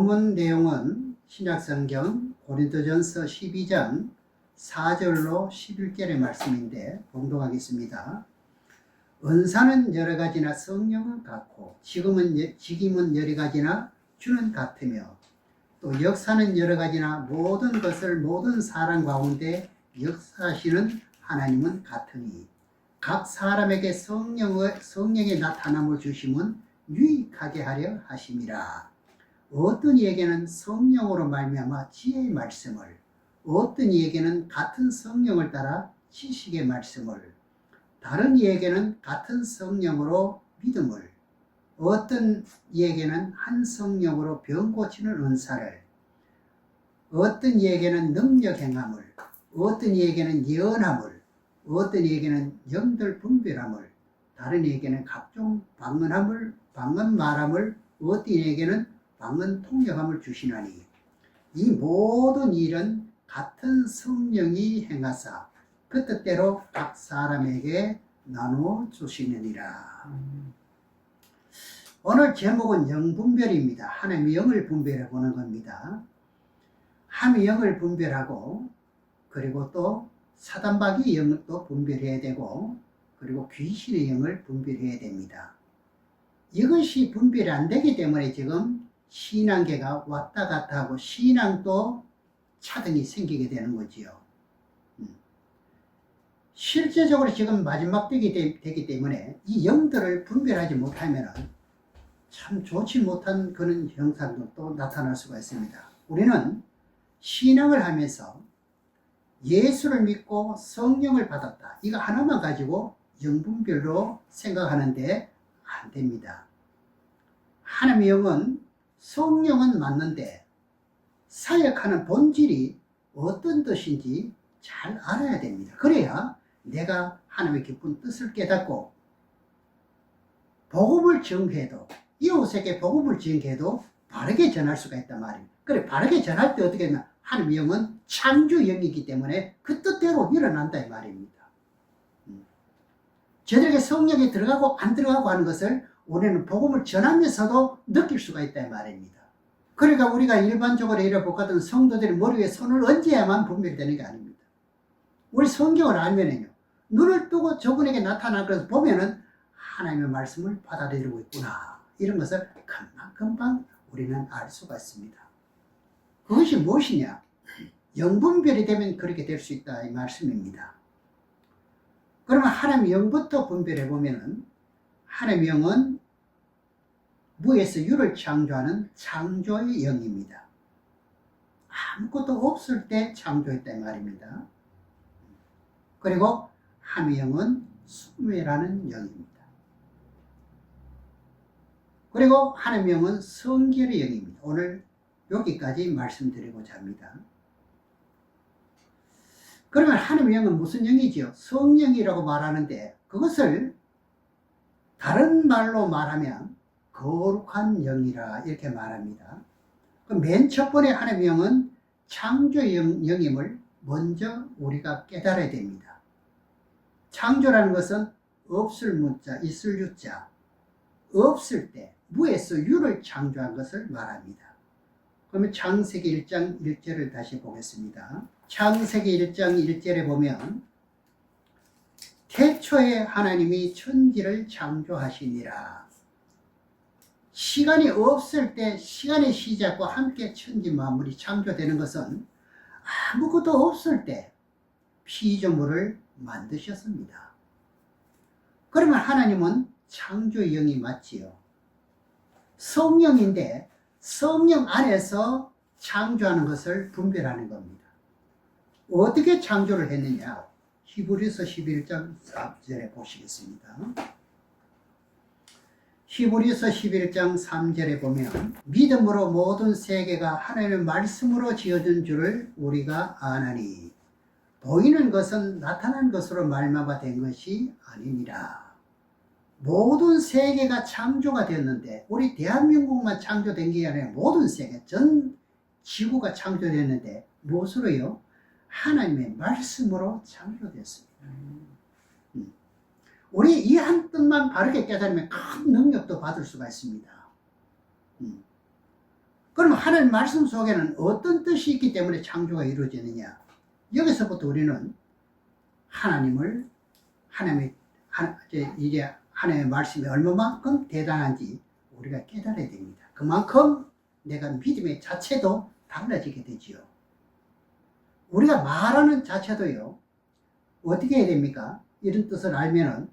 본문 내용은 신약성경 고린도전서 12장 4절로 11절의 말씀인데 봉독하겠습니다. 은사는 여러 가지나 성령은 같고 직임은 여러 가지나 주는 같으며 또 역사는 여러 가지나 모든 것을 모든 사람 가운데 역사하시는 하나님은 같으니 각 사람에게 성령의 나타남을 주심은 유익하게 하려 하심이라. 어떤 이에게는 성령으로 말미암아 지혜의 말씀을, 어떤 이에게는 같은 성령을 따라 지식의 말씀을, 다른 이에게는 같은 성령으로 믿음을, 어떤 이에게는 한 성령으로 병 고치는 은사를, 어떤 이에게는 능력 행함을, 어떤 이에게는 예언함을, 어떤 이에게는 영들 분별함을, 다른 이에게는 각종 방언 말함을, 어떤 이에게는 방언 통역함을 주시나니 이 모든 일은 같은 성령이 행하사 그 뜻대로 각 사람에게 나누어 주시느니라. 오늘 제목은 영분별입니다. 하나님의 영을 분별해 보는 겁니다. 하나님의 영을 분별하고 그리고 또 사단마귀의 영을 또 분별해야 되고 그리고 귀신의 영을 분별해야 됩니다. 이것이 분별이 안 되기 때문에 지금 신앙계가 왔다 갔다 하고 신앙도 차등이 생기게 되는 거지요. 실제적으로 지금 마지막 때가 되기 때문에 이 영들을 분별하지 못하면 참 좋지 못한 그런 현상도 또 나타날 수가 있습니다. 우리는 신앙을 하면서 예수를 믿고 성령을 받았다. 이거 하나만 가지고 영분별로 생각하는데 안 됩니다. 하나님의 영은 성령은 맞는데 사역하는 본질이 어떤 뜻인지 잘 알아야 됩니다. 그래야 내가 하나님의 깊은 뜻을 깨닫고 복음을 전해도 이웃에게 복음을 전해도 바르게 전할 수가 있단 말입니다. 그래 바르게 전할 때 어떻게 했나? 하나님의 영은 창조 영이기 때문에 그 뜻대로 일어난다 이 말입니다. 저들에게 성령이 들어가고 안 들어가고 하는 것을 우리는 복음을 전하면서도 느낄 수가 있다 이 말입니다. 그러니까 우리가 일반적으로 이래 보거든 성도들이 머리 위에 손을 얹어야만 분별되는 게 아닙니다. 우리 성경을 알면은요, 눈을 뜨고 저분에게 나타난 것을 보면은 하나님의 말씀을 받아들이고 있구나. 이런 것을 금방 우리는 알 수가 있습니다. 그것이 무엇이냐? 영분별이 되면 그렇게 될 수 있다 이 말씀입니다. 그러면 하나님의 영부터 분별해 보면은 하나님의 영은 무에서 유를 창조하는 창조의 영입니다. 아무것도 없을 때 창조했다 이 말입니다. 그리고 하나님의 영은 숨이라는 영입니다. 그리고 하나님의 영은 성결의 영입니다. 오늘 여기까지 말씀드리고자 합니다. 그러면 하나님의 영은 무슨 영이지요? 성령이라고 말하는데 그것을 다른 말로 말하면 거룩한 영이라 이렇게 말합니다. 그럼 맨 첫 번째 하나님의 영은 창조의 영임을 먼저 우리가 깨달아야 됩니다. 창조라는 것은 없을 무자, 있을 유자, 없을 때 무에서 유를 창조한 것을 말합니다. 그러면 창세기 1장 1절을 다시 보겠습니다. 창세기 1장 1절에 보면 태초에 하나님이 천지를 창조하시니라. 시간이 없을 때 시간의 시작과 함께 천지 만물이 창조되는 것은 아무것도 없을 때 피조물을 만드셨습니다. 그러면 하나님은 창조의 영이 맞지요. 성령인데 성령 안에서 창조하는 것을 분별하는 겁니다. 어떻게 창조를 했느냐? 히브리서 11장 3절에 보시겠습니다. 히브리서 11장 3절에 보면 믿음으로 모든 세계가 하나님의 말씀으로 지어진 줄을 우리가 아나니 보이는 것은 나타난 것으로 말미암아 된 것이 아니니라. 모든 세계가 창조가 됐는데 우리 대한민국만 창조된 게 아니라 모든 세계 전 지구가 창조됐는데 무엇으로요? 하나님의 말씀으로 창조됐습니다. 우리 이 한 뜻만 바르게 깨달으면 큰 능력도 받을 수가 있습니다. 그럼 하나님 말씀 속에는 어떤 뜻이 있기 때문에 창조가 이루어지느냐? 여기서부터 우리는 하나님의 말씀이 얼마만큼 대단한지 우리가 깨달아야 됩니다. 그만큼 내가 믿음의 자체도 달라지게 되지요. 우리가 말하는 자체도요, 어떻게 해야 됩니까? 이런 뜻을 알면은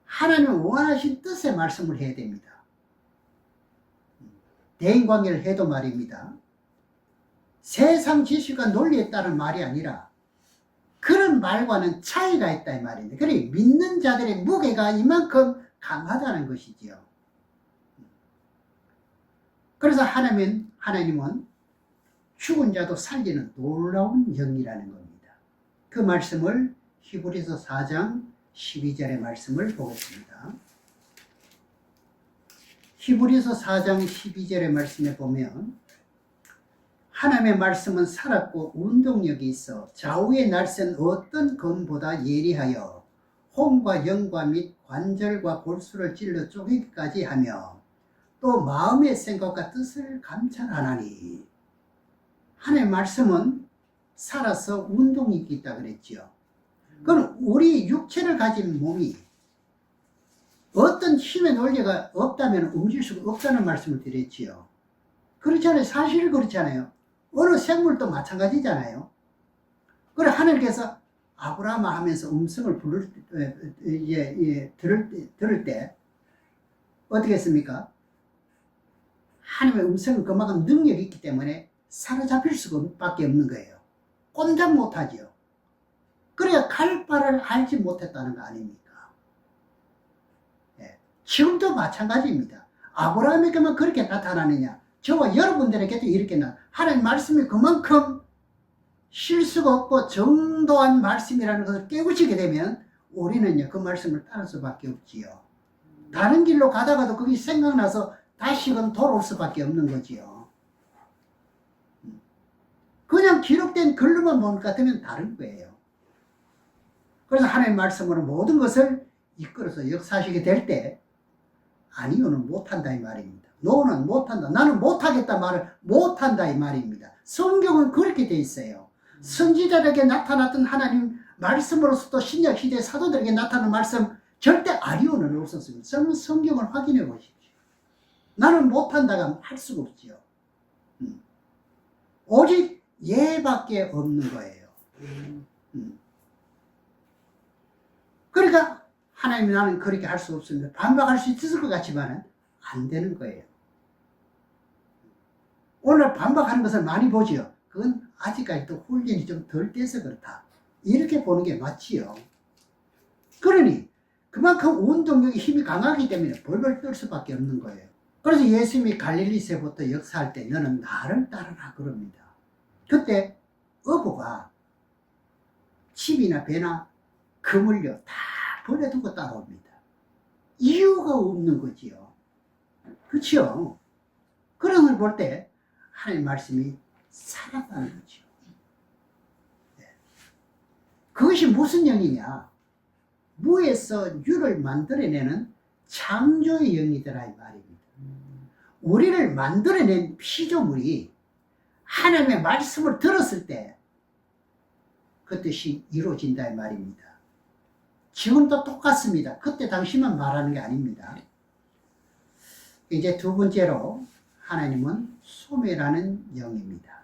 하나님의 원하신 뜻의 말씀을 해야 됩니다. 대인관계를 해도 말입니다. 세상 지식과 논리에 따른 말이 아니라 그런 말과는 차이가 있다 이 말입니다. 그러니 믿는 자들의 무게가 이만큼 강하다는 것이지요. 그래서 하나님은 죽은 자도 살리는 놀라운 영이라는 겁니다. 그 말씀을 히브리서 4장 12절의 말씀을 보겠습니다. 히브리서 4장 12절의 말씀에 보면 하나님의 말씀은 살았고 운동력이 있어 좌우에 날선 어떤 검보다 예리하여 혼과 영과 및 관절과 골수를 찔러 쪼개기까지 하며 또 마음의 생각과 뜻을 감찰하나니. 하나님의 말씀은 살아서 운동력이 있다 그랬지요. 그럼 우리 육체를 가진 몸이 어떤 힘의 논리가 없다면 움직일 수가 없다는 말씀을 드렸지요. 그렇잖아요. 사실 그렇잖아요. 어느 생물도 마찬가지잖아요. 그래 하나님께서 아브라함아 하면서 음성을 들을 때 어떻게 했습니까? 하나님의 음성은 그만큼 능력이 있기 때문에 사로잡힐 수밖에 없는 거예요. 꼼짝 못하지요. 그래야 갈 바를 알지 못했다는 거 아닙니까? 네. 지금도 마찬가지입니다. 아브라함에게만 그렇게 나타나느냐? 저와 여러분들에게도 이렇게 하나님 말씀이 그만큼 실수가 없고 정도한 말씀이라는 것을 깨우치게 되면 우리는요 그 말씀을 따를 수밖에 없지요. 다른 길로 가다가도 그게 생각나서 다시금 돌아올 수밖에 없는 거지요. 그냥 기록된 글로만 볼 것 같으면 다른 거예요. 그래서 하나님의 말씀으로 모든 것을 이끌어서 역사하시게 될 때 아니요는 못한다 이 말입니다. 노는 못한다. 나는 못하겠다 말을 못한다 이 말입니다. 성경은 그렇게 돼 있어요. 선지자들에게 나타났던 하나님 말씀으로서 또 신약 시대 사도들에게 나타난 말씀 절대 아니요는 없었습니다. 성경을 확인해 보십시오. 나는 못한다가 할 수가 없지요. 오직 예밖에 없는 거예요. 그러니까 하나님이 나는 그렇게 할 수 없습니다. 반박할 수 있을 것 같지만 안 되는 거예요. 오늘 반박하는 것을 많이 보지요. 그건 아직까지도 훈련이 좀 덜 돼서 그렇다. 이렇게 보는 게 맞지요. 그러니 그만큼 운동력이 힘이 강하기 때문에 벌벌 떨 수밖에 없는 거예요. 그래서 예수님이 갈릴리세부터 역사할 때 너는 나를 따르라 그럽니다. 그때 어부가 집이나 배나 그물려 다 버려두고 따라옵니다. 이유가 없는 거지요. 그렇죠? 그런 걸 볼 때 하나님 말씀이 살았다는 거죠. 네. 그것이 무슨 영이냐? 무에서 유를 만들어내는 창조의 영이더라 이 말입니다. 우리를 만들어낸 피조물이 하나님의 말씀을 들었을 때 그 뜻이 이루어진다 이 말입니다. 지금도 똑같습니다. 그때 당시만 말하는 게 아닙니다. 이제 두 번째로 하나님은 소매라는 영입니다.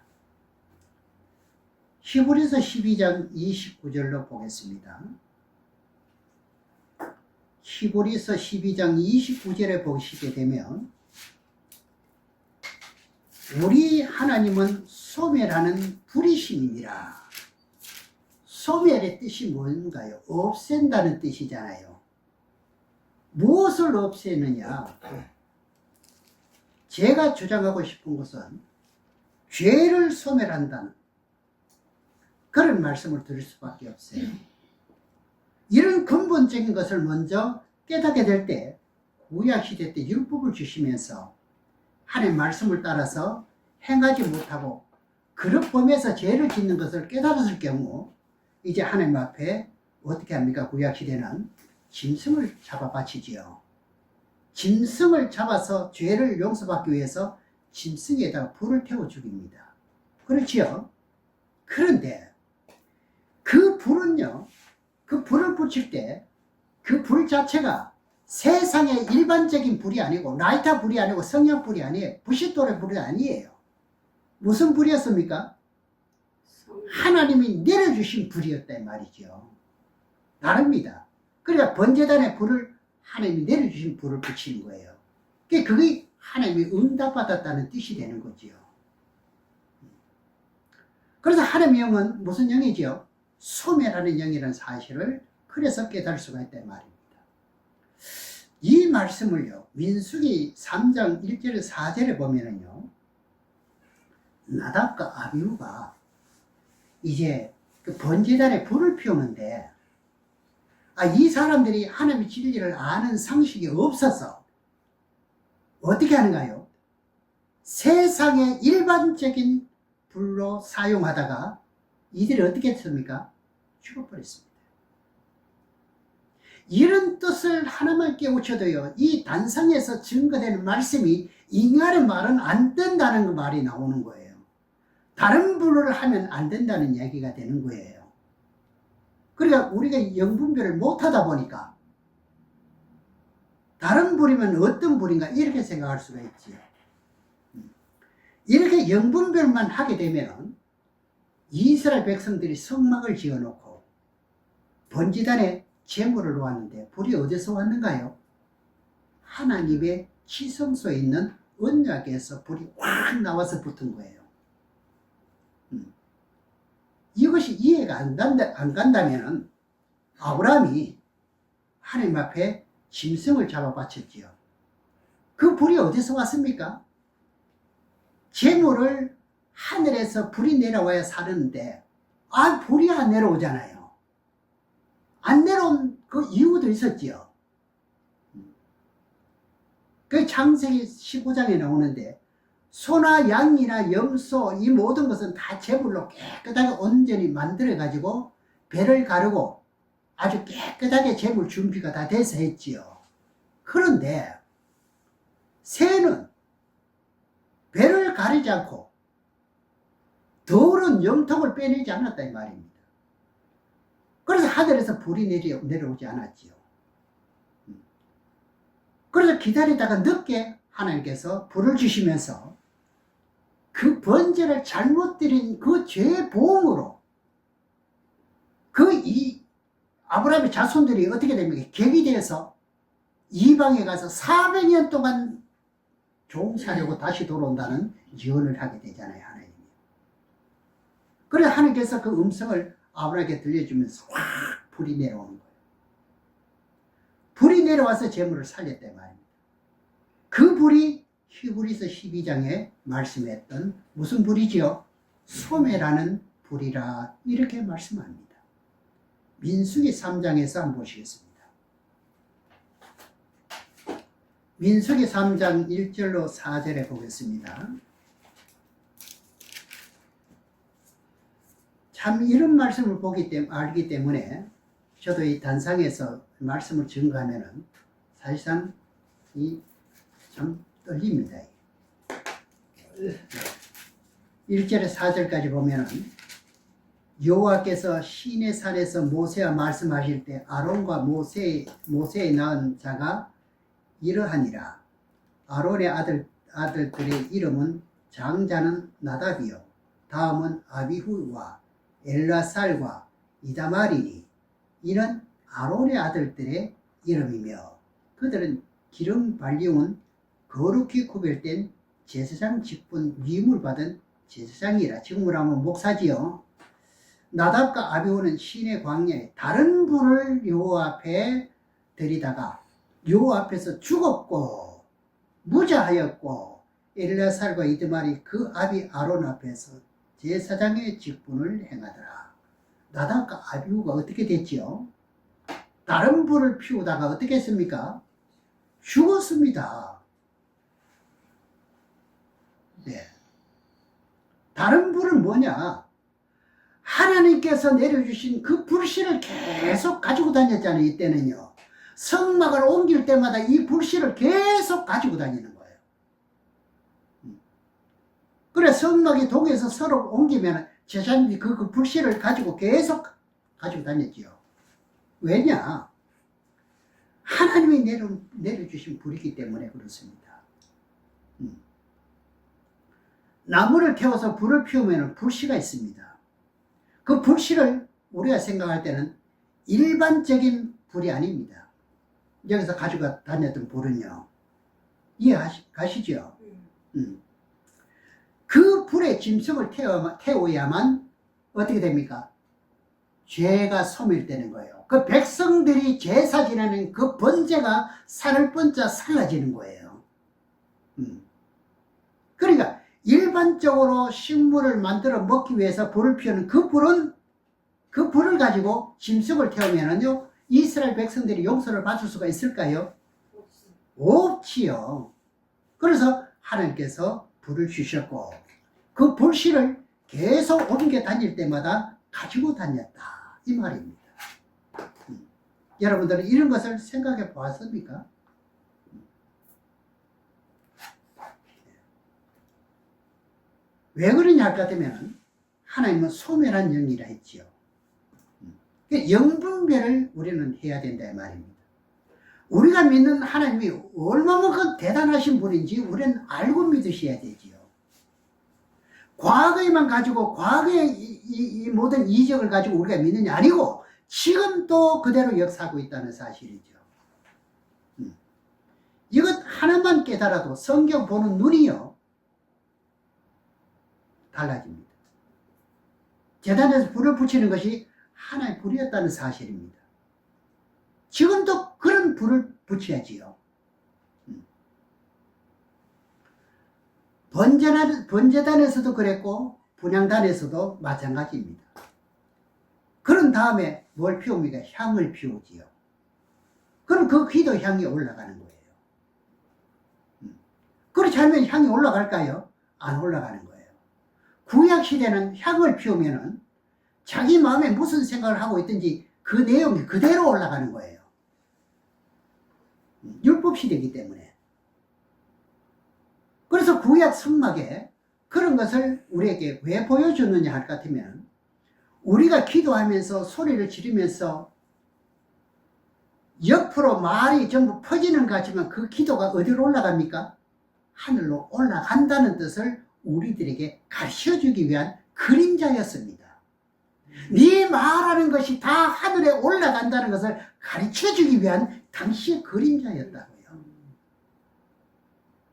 히브리서 12장 29절로 보겠습니다. 히브리서 12장 29절에 보시게 되면 우리 하나님은 소멸하는 불이심이니라. 소멸의 뜻이 뭔가요? 없앤다는 뜻이잖아요. 무엇을 없애느냐? 제가 주장하고 싶은 것은 죄를 소멸한다는 그런 말씀을 드릴 수밖에 없어요. 이런 근본적인 것을 먼저 깨닫게 될 때 구약시대 때 율법을 주시면서 하나님 말씀을 따라서 행하지 못하고 그릇 범해서 죄를 짓는 것을 깨달았을 경우 이제 하나님 앞에 어떻게 합니까? 구약시대는 짐승을 잡아 바치지요. 짐승을 잡아서 죄를 용서받기 위해서 짐승에다가 불을 태워 죽입니다. 그렇지요? 그런데 그 불은요, 그 불을 붙일 때 그 불 자체가 세상의 일반적인 불이 아니고 라이터 불이 아니고 성냥 불이 아니에요. 부싯돌의 불이 아니에요. 무슨 불이었습니까? 하나님이 내려주신 불이었다 이 말이죠. 다릅니다. 그러니까 번제단의 불을 하나님이 내려주신 불을 붙이는 거예요. 그게 하나님이 응답받았다는 뜻이 되는 거지요. 그래서 하나님의 영은 무슨 영이지요? 소멸하는 영이라는 사실을 그래서 깨달을 수가 있다 이 말입니다. 이 말씀을요, 민수기 3장 1절에서 4절에 보면은요, 나답과 아비후가 이제 그 번제단에 불을 피우는데, 이 사람들이 하나님의 진리를 아는 상식이 없어서 어떻게 하는가요? 세상의 일반적인 불로 사용하다가 이들이 어떻게 했습니까? 죽어버렸습니다. 이런 뜻을 하나만 깨우쳐도요, 이 단상에서 증거되는 말씀이 인간의 말은 안 된다는 그 말이 나오는 거예요. 다른 불을 하면 안 된다는 얘기가 되는 거예요. 그러니까 우리가 영분별을 못하다 보니까 다른 불이면 어떤 불인가 이렇게 생각할 수가 있지요. 이렇게 영분별만 하게 되면 이스라엘 백성들이 성막을 지어놓고 번제단에 제물을 놓았는데 불이 어디서 왔는가요? 하나님의 지성소에 있는 언약에서 불이 확 나와서 붙은 거예요. 이것이 이해가 안 간다면 아브라함이 하나님 앞에 짐승을 잡아 바쳤지요. 그 불이 어디서 왔습니까? 제물을 하늘에서 불이 내려와야 사는데 불이 안 내려오잖아요. 안 내려온 그 이유도 있었지요. 그 창세기 15장에 나오는데 소나 양이나 염소 이 모든 것은 다 제물로 깨끗하게 온전히 만들어 가지고 배를 가르고 아주 깨끗하게 제물 준비가 다 돼서 했지요. 그런데 새는 배를 가리지 않고 더러운 염통을 빼내지 않았다 이 말입니다. 그래서 하늘에서 불이 내려오지 않았지요. 그래서 기다리다가 늦게 하나님께서 불을 주시면서 그 번제를 잘못 드린 그 죄의 보응으로 아브라함의 자손들이 어떻게 됩니까? 객이 되어서 이방에 가서 400년 동안 종사려고 다시 돌아온다는 예언을 하게 되잖아요, 하나님이. 그래서 하나님께서 그 음성을 아브라함에게 들려주면서 확 불이 내려오는 거예요. 불이 내려와서 제물을 살렸단 말입니다. 그 불이 히브리서 12장에 말씀했던 무슨 불이지요? 소매라는 불이라 이렇게 말씀합니다. 민수기 3장에서 한번 보시겠습니다. 민수기 3장 1절로 4절에 보겠습니다. 참 이런 말씀을 알기 때문에 저도 이 단상에서 말씀을 증거하면은 사실상 참 떨립니다. 1절에 4절까지 보면은 여호와께서 시내 산에서 모세와 말씀하실 때 아론과 모세의 낳은 자가 이러하니라. 아론의 아들들의 이름은 장자는 나답이요 다음은 아비후와 엘라살과 이다말이니 이는 아론의 아들들의 이름이며 그들은 기름 발리온 거룩히 구별된 제사장 직분 위임을 받은 제사장이라. 직무라면 목사지요. 나답과 아비후는 시내 광야에 다른 불을 여호와 앞에 들이다가 여호와 앞에서 죽었고 무자하였고 엘라살과 이드말이 그 아비 아론 앞에서 제사장의 직분을 행하더라. 나답과 아비후가 어떻게 됐지요? 다른 불을 피우다가 어떻게 했습니까? 죽었습니다. 네. 다른 불은 뭐냐? 하나님께서 내려주신 그 불씨를 계속 가지고 다녔잖아요. 이때는요. 성막을 옮길 때마다 이 불씨를 계속 가지고 다니는 거예요. 그래 성막이 동에서 서로 옮기면 제사장들이 그 불씨를 가지고 계속 가지고 다녔지요. 왜냐? 하나님이 내려주신 불이기 때문에 그렇습니다. 나무를 태워서 불을 피우면 불씨가 있습니다. 그 불씨를 우리가 생각할 때는 일반적인 불이 아닙니다. 여기서 가지고 다녔던 불은요. 이해가시죠? 그 불에 짐승을 태워야만 어떻게 됩니까? 죄가 소멸되는 거예요. 그 백성들이 제사 지내는 그 번제가 산을 번자 사라지는 거예요. 그러니까 일반적으로 식물을 만들어 먹기 위해서 불을 피우는 그 불을 가지고 짐승을 태우면은요, 이스라엘 백성들이 용서를 받을 수가 있을까요? 없지요. 그래서 하나님께서 불을 주셨고, 그 불씨를 계속 옮겨 다닐 때마다 가지고 다녔다. 이 말입니다. 여러분들은 이런 것을 생각해 보았습니까? 왜 그러냐 할 것 같으면 하나님은 소멸한 영이라 했지요. 영분별을 우리는 해야 된다 이 말입니다. 우리가 믿는 하나님이 얼마만큼 대단하신 분인지 우리는 알고 믿으셔야 되지요. 과거에만 가지고 과거의 이 모든 이적을 가지고 우리가 믿느냐 아니고 지금도 그대로 역사하고 있다는 사실이죠. 이것 하나만 깨달아도 성경 보는 눈이요 달라집니다. 제단에서 불을 붙이는 것이 하나의 불이었다는 사실입니다. 지금도 그런 불을 붙여야지요. 번제단에서도 그랬고 분향단에서도 마찬가지입니다. 그런 다음에 뭘 피웁니까? 향을 피우지요. 그럼 그 기도 향이 올라가는 거예요. 그렇지 않으면 향이 올라갈까요? 안 올라가는 거예요. 구약시대는 향을 피우면은 자기 마음에 무슨 생각을 하고 있든지 그 내용이 그대로 올라가는 거예요. 율법시대이기 때문에. 그래서 구약 성막에 그런 것을 우리에게 왜 보여주느냐 할 것 같으면 우리가 기도하면서 소리를 지르면서 옆으로 말이 전부 퍼지는 것 같지만 그 기도가 어디로 올라갑니까? 하늘로 올라간다는 뜻을 우리들에게 가르쳐주기 위한 그림자였습니다. 네 말하는 것이 다 하늘에 올라간다는 것을 가르쳐주기 위한 당시의 그림자였다고요.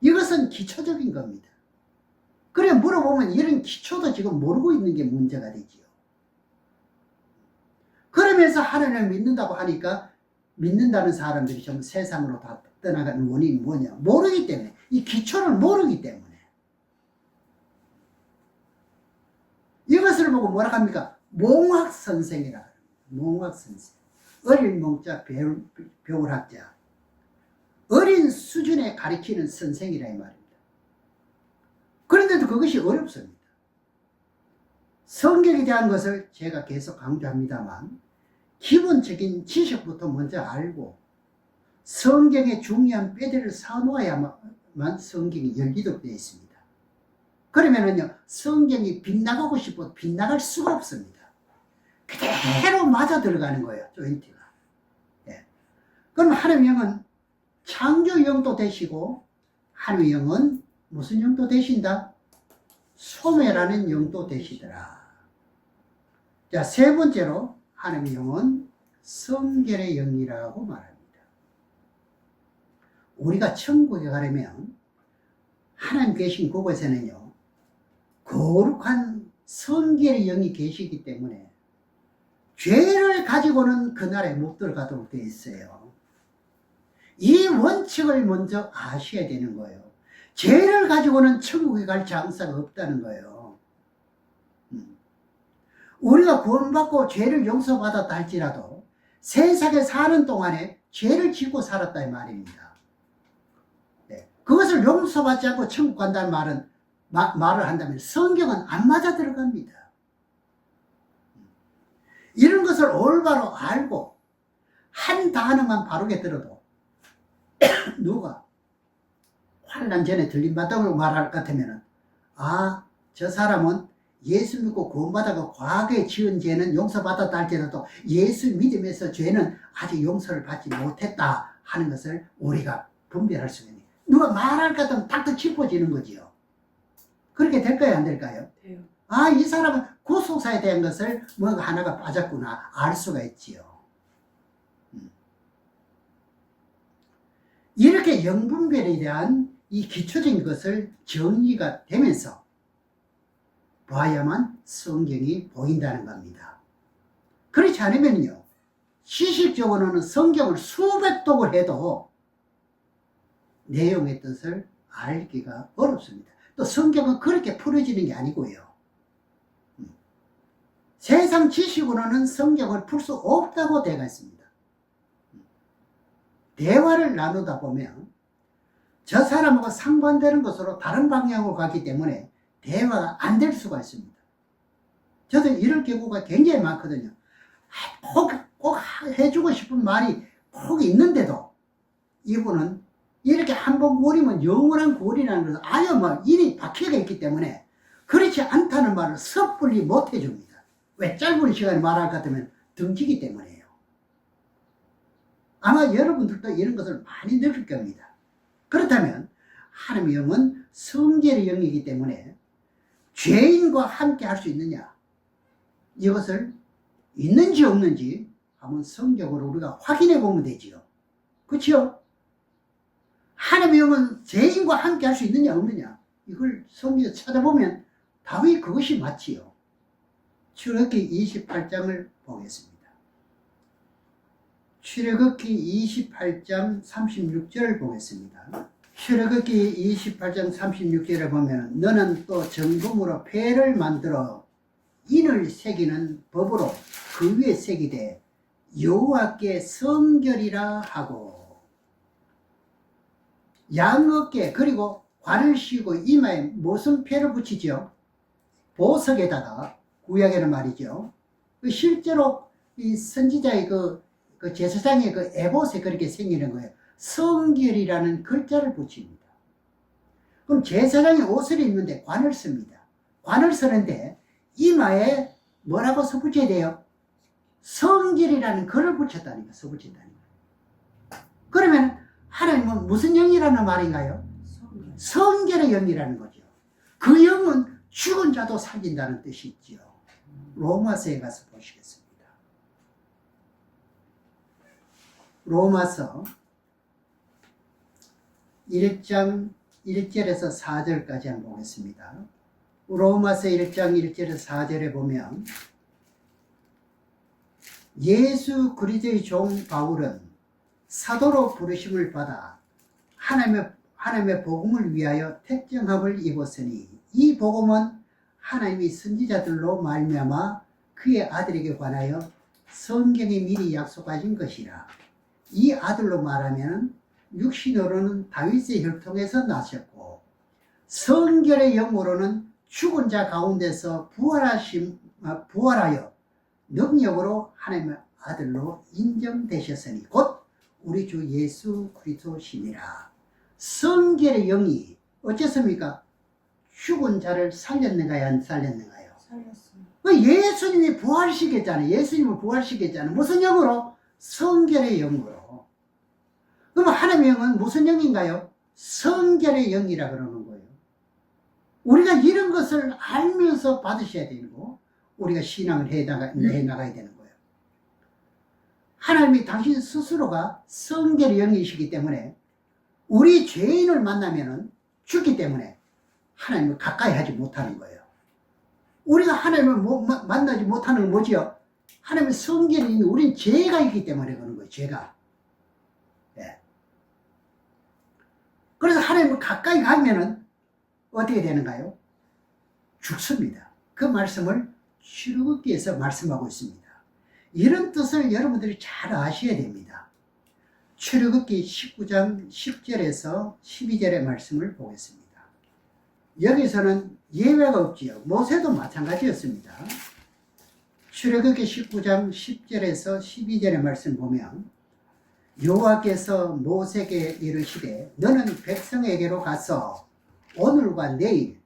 이것은 기초적인 겁니다. 그래 물어보면 이런 기초도 지금 모르고 있는 게 문제가 되지요. 그러면서 하나님을 믿는다고 하니까 믿는다는 사람들이 좀 세상으로 다 떠나가는 원인이 뭐냐? 모르기 때문에. 이 기초를 모르기 때문에. 이것을 보고 뭐라 합니까? 몽학선생이라 합니다. 몽학선생. 어린 몽자 배울학자. 어린 수준에 가르치는 선생이라 이 말입니다. 그런데도 그것이 어렵습니다. 성경에 대한 것을 제가 계속 강조합니다만 기본적인 지식부터 먼저 알고 성경의 중요한 뼈대를 사놓아야만 성경이 열리도록 되어 있습니다. 그러면은요, 성경이 빗나가고 싶어도 빗나갈 수가 없습니다. 그대로 맞아 들어가는 거예요, 조인트가. 예. 그럼 하나님의 영은 창조 영도 되시고, 하나님의 영은 무슨 영도 되신다? 소멸하는 영도 되시더라. 자, 세 번째로, 하나님의 영은 성결의 영이라고 말합니다. 우리가 천국에 가려면, 하나님 계신 그곳에는요, 거룩한 성결의 영이 계시기 때문에 죄를 가지고는 그 나라에 못 들어가도록 되어 있어요. 이 원칙을 먼저 아셔야 되는 거예요. 죄를 가지고는 천국에 갈 장사가 없다는 거예요. 우리가 구원받고 죄를 용서받았다 할지라도 세상에 사는 동안에 죄를 짓고 살았다 이 말입니다. 네. 그것을 용서받지 않고 천국 간다는 말을 한다면 성경은 안 맞아 들어갑니다. 이런 것을 올바로 알고 한 단어만 바르게 들어도 누가 환난 전에 들림받다고 말할 것 같으면 저 사람은 예수 믿고 구원받아가 과거에 지은 죄는 용서받았다 할지라도 예수 믿으면서 죄는 아직 용서를 받지 못했다 하는 것을 우리가 분별할 수가 있는, 누가 말할 것 같으면 탁탁 짚어지는 거지요. 그렇게 될까요, 안 될까요? 돼요. 아, 이 사람은 구속사에 대한 것을 뭔가 하나가 빠졌구나 알 수가 있지요. 이렇게 영분별에 대한 이 기초적인 것을 정리가 되면서 봐야만 성경이 보인다는 겁니다. 그렇지 않으면요, 시식적으로는 성경을 수백 독을 해도 내용의 뜻을 알기가 어렵습니다. 또 성경은 그렇게 풀어지는 게 아니고요. 세상 지식으로는 성경을 풀 수 없다고 되어 있습니다. 대화를 나누다 보면 저 사람하고 상반되는 것으로 다른 방향으로 가기 때문에 대화가 안 될 수가 있습니다. 저도 이럴 경우가 굉장히 많거든요. 꼭 해주고 싶은 말이 꼭 있는데도 이분은 이렇게 한번 고리면 영원한 고리라는 것을 아예 막 인이 박혀가 있기 때문에 그렇지 않다는 말을 섣불리 못 해줍니다. 왜? 짧은 시간에 말할 것 같으면 등지기 때문이에요. 아마 여러분들도 이런 것을 많이 느낄 겁니다. 그렇다면 하나님의 영은 성결의 영이기 때문에 죄인과 함께 할 수 있느냐, 이것을 있는지 없는지 한번 성경으로 우리가 확인해 보면 되지요. 그렇죠? 하나님의 영은 죄인과 함께 할 수 있느냐 없느냐, 이걸 성경에서 찾아보면 답이 그것이 맞지요. 출애굽기 28장을 보겠습니다. 출애굽기 28장 36절을 보겠습니다. 출애굽기 28장 36절에 보면 너는 또 정금으로 패를 만들어 인을 새기는 법으로 그 위에 새기되 여호와께 성결이라 하고, 양 어깨 그리고 관을 씌우고 이마에 무슨 패를 붙이죠? 보석에다가, 구약에는 말이죠. 실제로 이 선지자의 그 제사장의 그 에봇에 그렇게 생기는 거예요. 성결이라는 글자를 붙입니다. 그럼 제사장이 옷을 입는데 관을 씁니다. 관을 쓰는데 이마에 뭐라고 써붙여야 돼요? 성결이라는 글을 붙였다니까, 써붙인다니까. 그러면 하나님은 무슨 영이라는 말인가요? 성결의 영이라는 거죠. 그 영은 죽은 자도 살린다는 뜻이 있죠. 로마서에 가서 보시겠습니다. 로마서 1장 1절에서 4절까지 한번 보겠습니다. 로마서 1장 1절에서 4절에 보면 예수 그리스도의 종 바울은 사도로 부르심을 받아 하나님의 복음을 위하여 택정함을 입었으니 이 복음은 하나님이 선지자들로 말미암아 그의 아들에게 관하여 성경에 미리 약속하신 것이라. 이 아들로 말하면 육신으로는 다윗의 혈통에서 나셨고 성결의 영으로는 죽은 자 가운데서 부활하여 능력으로 하나님의 아들로 인정되셨으니 곧 우리 주 예수 그리스도시니라. 성결의 영이 어쨌습니까? 죽은 자를 살렸는가요, 안 살렸는가요? 살렸습니다. 예수님이 부활시켰잖아요. 예수님을 부활시켰잖아요. 무슨 영으로? 성결의 영으로. 그럼 하나님의 영은 무슨 영인가요? 성결의 영이라 그러는 거예요. 우리가 이런 것을 알면서 받으셔야 되고 우리가 신앙을 해 나가야 되는 거예요. 하나님이 당신 스스로가 성결의 영이시기 때문에 우리 죄인을 만나면은 죽기 때문에 하나님을 가까이 하지 못하는 거예요. 우리가 하나님을 만나지 못하는 건 뭐지요? 하나님의 성결이 우린 죄가 있기 때문에 그런 거예요. 죄가. 예. 그래서 하나님을 가까이 가면은 어떻게 되는가요? 죽습니다. 그 말씀을 출애굽기에서 말씀하고 있습니다. 이런 뜻을 여러분들이 잘 아셔야 됩니다. 출애굽기 19장 10절에서 12절의 말씀을 보겠습니다. 여기서는 예외가 없지요. 모세도 마찬가지였습니다. 출애굽기 19장 10절에서 12절의 말씀 보면 여호와께서 모세에게 이르시되 너는 백성에게로 가서 오늘과 내일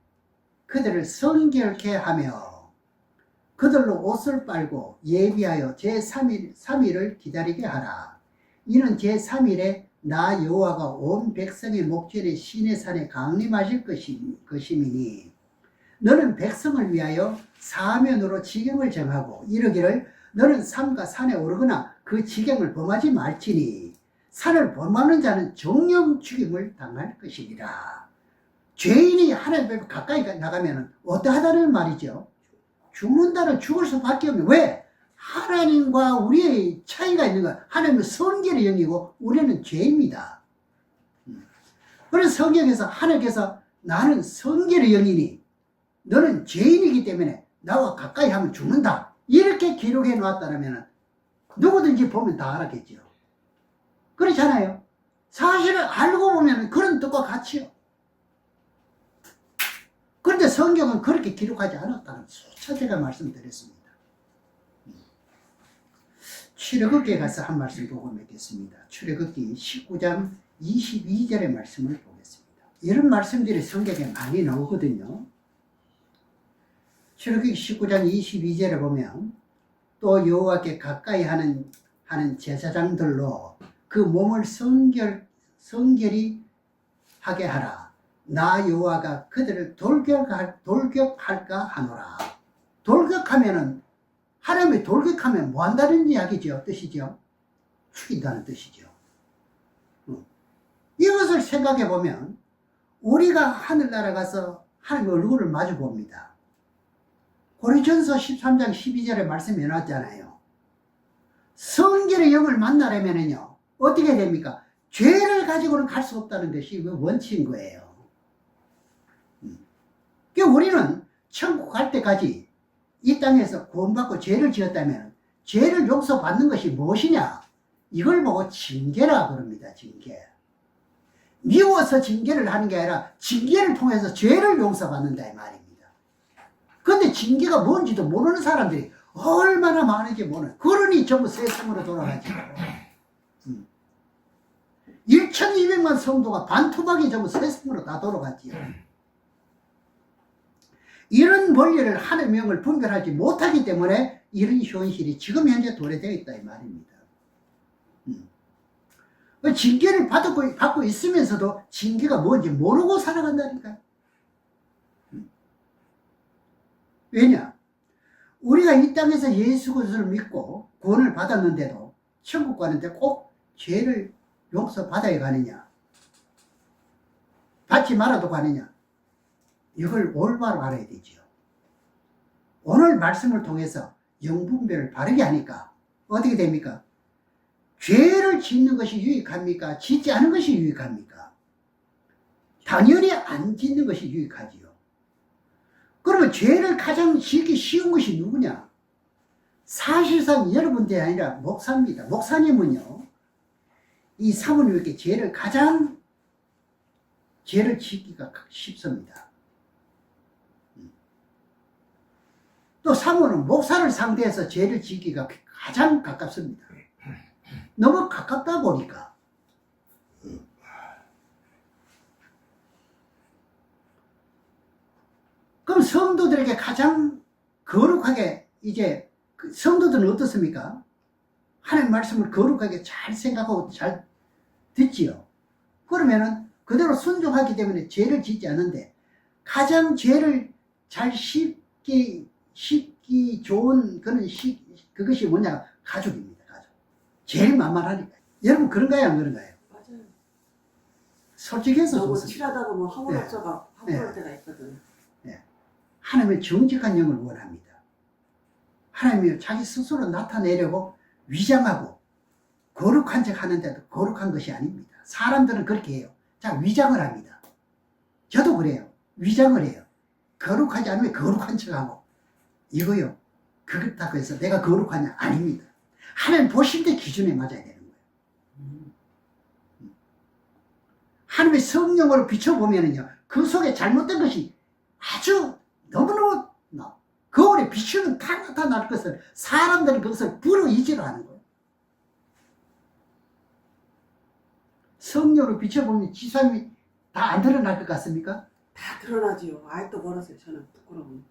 그들을 성결케 하며 그들로 옷을 빨고 예비하여 제3일을 기다리게 하라. 이는 제3일에 나 여호와가 온 백성의 목전에 시내산에 강림하실 것이미니 너는 백성을 위하여 사면으로 지경을 정하고 이르기를 너는 삼가 산에 오르거나 그 지경을 범하지 말지니 산을 범하는 자는 정령 죽임을 당할 것이니라. 죄인이 하나님 앞에 가까이 나가면 어떠하다는 말이죠? 죽는다는 죽을 수밖에 없는. 왜? 하나님과 우리의 차이가 있는 거야. 하나님은 성결의 영이고 우리는 죄입니다. 그래서 성경에서 하나님께서 나는 성결의 영이니 너는 죄인이기 때문에 나와 가까이 하면 죽는다. 이렇게 기록해 놨다면 누구든지 보면 다 알았겠죠. 그렇잖아요. 사실을 알고 보면 그런 뜻과 같이요. 그런데 성경은 그렇게 기록하지 않았다는 수차 제가 말씀드렸습니다. 출애굽기에 가서 한 말씀 보고 맺겠습니다. 출애굽기 19장 22절의 말씀을 보겠습니다. 이런 말씀들이 성경에 많이 나오거든요. 출애굽기 19장 22절에 보면 또 여호와께 가까이 하는 제사장들로 그 몸을 성결히 하게 하라. 나 여호와가 그들을 돌격할까 하노라. 돌격하면은 하나님이 돌격하면 뭐 한다는 이야기죠? 뜻이죠? 죽인다는 뜻이죠. 이것을 생각해 보면 우리가 하늘나라 가서 하나님의 얼굴을 마주 봅니다. 고린전서 13장 12절에 말씀해 놨잖아요. 성결의 영을 만나려면요 어떻게 됩니까? 죄를 가지고는 갈 수 없다는 것이 원칙인 거예요. 그러니까 우리는 천국 갈 때까지 이 땅에서 구원받고 죄를 지었다면 죄를 용서받는 것이 무엇이냐? 이걸 보고 징계라 그럽니다. 징계. 미워서 징계를 하는 게 아니라 징계를 통해서 죄를 용서받는다 이 말입니다. 그런데 징계가 뭔지도 모르는 사람들이 얼마나 많은지 모르는. 그러니 전부 세상으로 돌아가지. 1200만 성도가 반토막이 전부 세상으로 다 돌아갔지요. 이런 원리를 하나님의 영을 분별하지 못하기 때문에 이런 현실이 지금 현재 도래되어 있다 이 말입니다. 징계를 받고 있으면서도 징계가 뭔지 모르고 살아간다니까요. 왜냐? 우리가 이 땅에서 예수 그리스도를 믿고 구원을 받았는데도 천국 가는데 꼭 죄를 용서받아야 가느냐? 받지 말아도 가느냐? 이걸 올바로 알아야 되죠. 오늘 말씀을 통해서 영분별을 바르게 하니까 어떻게 됩니까? 죄를 짓는 것이 유익합니까? 짓지 않은 것이 유익합니까? 당연히 안 짓는 것이 유익하지요. 그러면 죄를 가장 짓기 쉬운 것이 누구냐? 사실상 여러분들이 아니라 목사입니다. 목사님은요, 이 사모님께 죄를 짓기가 쉽습니다. 또 사모는 목사를 상대해서 죄를 짓기가 가장 가깝습니다. 너무 가깝다 보니까. 그럼 성도들에게 가장 거룩하게 이제 성도들은 어떻습니까? 하나님 말씀을 거룩하게 잘 생각하고 잘 듣지요. 그러면은 그대로 순종하기 때문에 죄를 짓지 않는데 가장 죄를 잘 쉽기 좋은 그것이 뭐냐? 가족입니다. 가족. 제일 만만하니까. 여러분 그런가요? 안 그런가요? 맞아요. 솔직해서 너무 좋습니다. 칠하다 보면 허물없어가 허물할 때가 있거든. 하나님의 정직한 영을 원합니다. 하나님이 자기 스스로 나타내려고 위장하고 거룩한 척 하는데도 거룩한 것이 아닙니다. 사람들은 그렇게 해요. 자, 위장을 합니다. 저도 그래요. 위장을 해요. 거룩하지 않으면 거룩한 척하고 이거요. 그렇다고 해서 내가 거룩하냐? 아닙니다. 하나님 보실 때 기준에 맞아야 되는 거예요. 하나님의 성령으로 비춰보면요. 그 속에 잘못된 것이 아주 너무너무 거울에 비추는 다 나타날 것을 사람들은 그것을 불어이지로 하는 거예요. 성령으로 비춰보면 지상이 다 안 드러날 것 같습니까? 다 드러나지요. 아직도 멀었어요. 저는 부끄러움.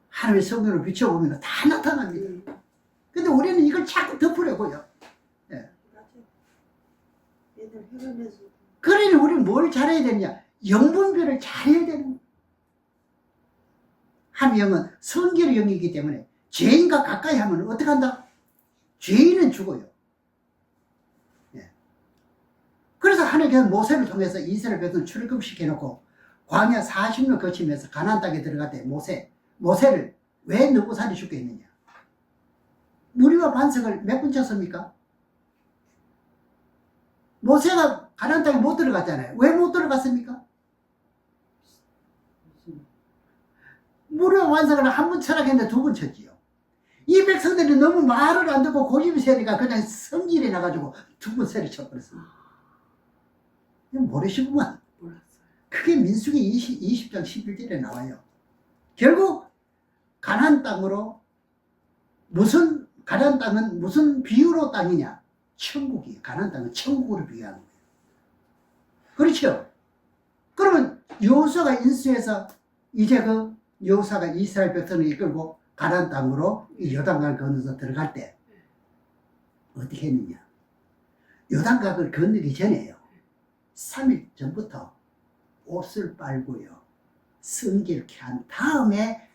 하나님의 성령을 비춰보면 다 나타납니다. 근데 우리는 이걸 자꾸 덮으려고요. 맞아. 얘들 해가면서. 그러니 우리는 뭘 잘해야 되냐? 영분별을 잘해야 되는 거예요. 한 영은 성결의 영이기 때문에 죄인과 가까이 하면 어떻게 한다? 죄인은 죽어요. 그래서 하나님께서 모세를 통해서 이스라엘 백성을 출애굽시켜놓고 광야 40년 거치면서 가나안 땅에 들어갈 때 모세를 왜 느부산이 죽게 했느냐? 무리와 반석을 몇 번 쳤습니까? 모세가 가나안 땅에 못 들어갔잖아요. 왜 못 들어갔습니까? 무리와 반석을 한 번 쳐라 했는데 두 번 쳤지요. 이 백성들이 너무 말을 안 듣고 고집이 세니까 그냥 성질이 나가지고 두 번 세리 쳐버렸습니다. 모르시구만. 몰랐어요. 그게 민수기 20장 11절에 나와요. 결국 가나안 땅은 무슨 비유로 땅이냐? 천국이에요. 가나안 땅은 천국으로 비유하는 거예요. 그렇죠? 그러면 여호수아가 인수해서 이제 여호수아가 이스라엘 백성을 이끌고 가나안 땅으로 이 요단강을 건너서 들어갈 때 어떻게 했느냐? 요단강을 건너기 전에요. 3일 전부터 옷을 빨고요. 성기를 한 다음에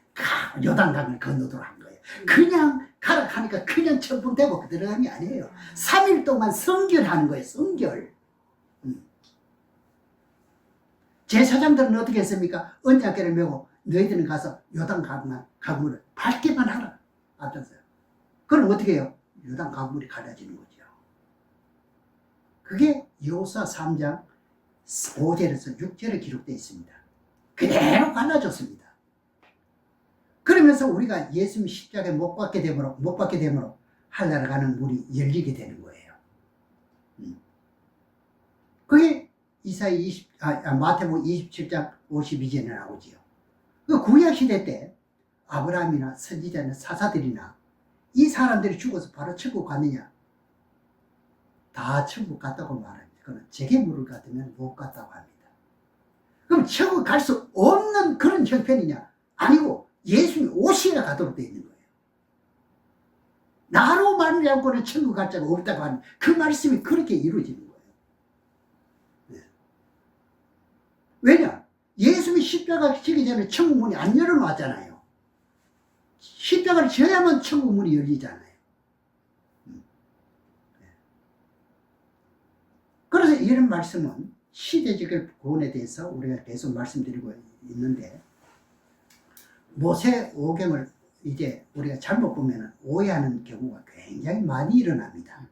요단강을 건너도록 한 거예요. 그냥 가라 하니까 그냥 천풍대고 들어간 게 아니에요. 3일 동안 성결하는 거예요. 성결. 제사장들은 어떻게 했습니까? 언약궤를 메고 너희들은 가서 요단 강물을 밟기만 하라. 앞장서요. 그럼 어떻게 해요? 요단 강물이 갈라지는 거죠. 그게 여호수아 3장 5절에서 6절에 기록되어 있습니다. 그대로 갈라졌습니다. 그러면서 우리가 예수님 십자가에 못 박게 되므로 하늘나라 가는 문이 열리게 되는 거예요. 그게 마태복음 27장 52절에 나오지요. 그 구약 시대 때 아브라함이나 선지자나 사사들이나 이 사람들이 죽어서 바로 천국 갔느냐? 다 천국 갔다고 말합니다. 그건 제게 물을 같으면 못 갔다고 합니다. 그럼 천국 갈 수 없는 그런 형편이냐? 아니고 예수님이 오시라 가도록 되어 있는 거예요. 나로 말미암고는 천국 갈 자가 없다고 하는 그 말씀이 그렇게 이루어지는 거예요. 네. 왜냐? 예수님이 십자가 지기 전에 천국 문이 안 열어놨잖아요. 십자가를 지어야만 천국 문이 열리잖아요. 그래서 이런 말씀은 시대적 구원에 대해서 우리가 계속 말씀드리고 있는데, 모세 오경을 이제 우리가 잘못 보면 오해하는 경우가 굉장히 많이 일어납니다.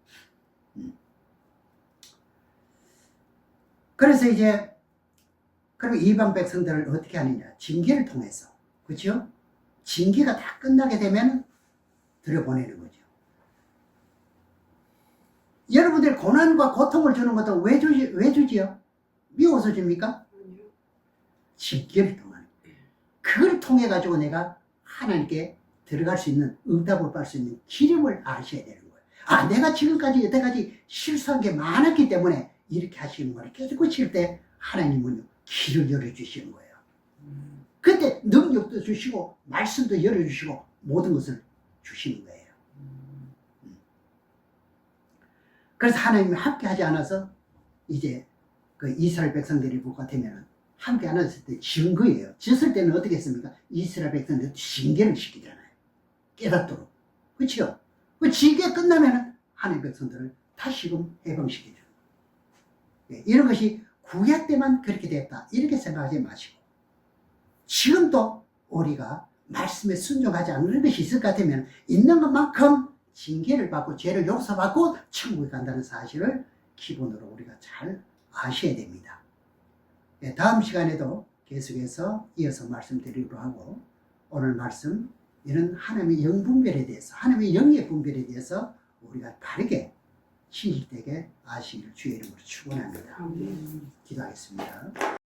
그래서 이제 그리고 이방 백성들을 어떻게 하느냐? 징계를 통해서, 그렇죠? 징계가 다 끝나게 되면 들여보내는 거죠. 여러분들 고난과 고통을 주는 것도 왜 주지요? 미워서 줍니까? 징계를 통하는 거예요. 그걸 통해 가지고 내가 하나님께 들어갈 수 있는, 응답을 받을 수 있는 기름을 아셔야 되는 거예요. 아, 내가 지금까지 여태까지 실수한 게 많았기 때문에 이렇게 하시는 거예요. 계속 고칠 때 하나님은 길을 열어주시는 거예요. 그때 능력도 주시고 말씀도 열어주시고 모든 것을 주시는 거예요. 그래서 하나님이 함께 하지 않아서 이제 그 이스라엘 백성들이 복가 되면 함께 안 했을 때 지은 거예요. 지었을 때는 어떻게 했습니까? 이스라엘 백성들 징계를 시키잖아요. 깨닫도록. 그렇죠? 그 징계 끝나면 하나님 백성들을 다시금 해방시켜줘요. 이런 것이 구약 때만 그렇게 됐다, 이렇게 생각하지 마시고, 지금도 우리가 말씀에 순종하지 않는 것이 있을 것 같으면 있는 것만큼 징계를 받고 죄를 용서받고 천국에 간다는 사실을 기본으로 우리가 잘 아셔야 됩니다. 다음 시간에도 계속해서 이어서 말씀드리기로 하고, 오늘 말씀 이런 하나님의 영분별에 대해서, 하나님의 영의 분별에 대해서 우리가 바르게 신실되게 아시기를 주의 이름으로 축원합니다. 기도하겠습니다.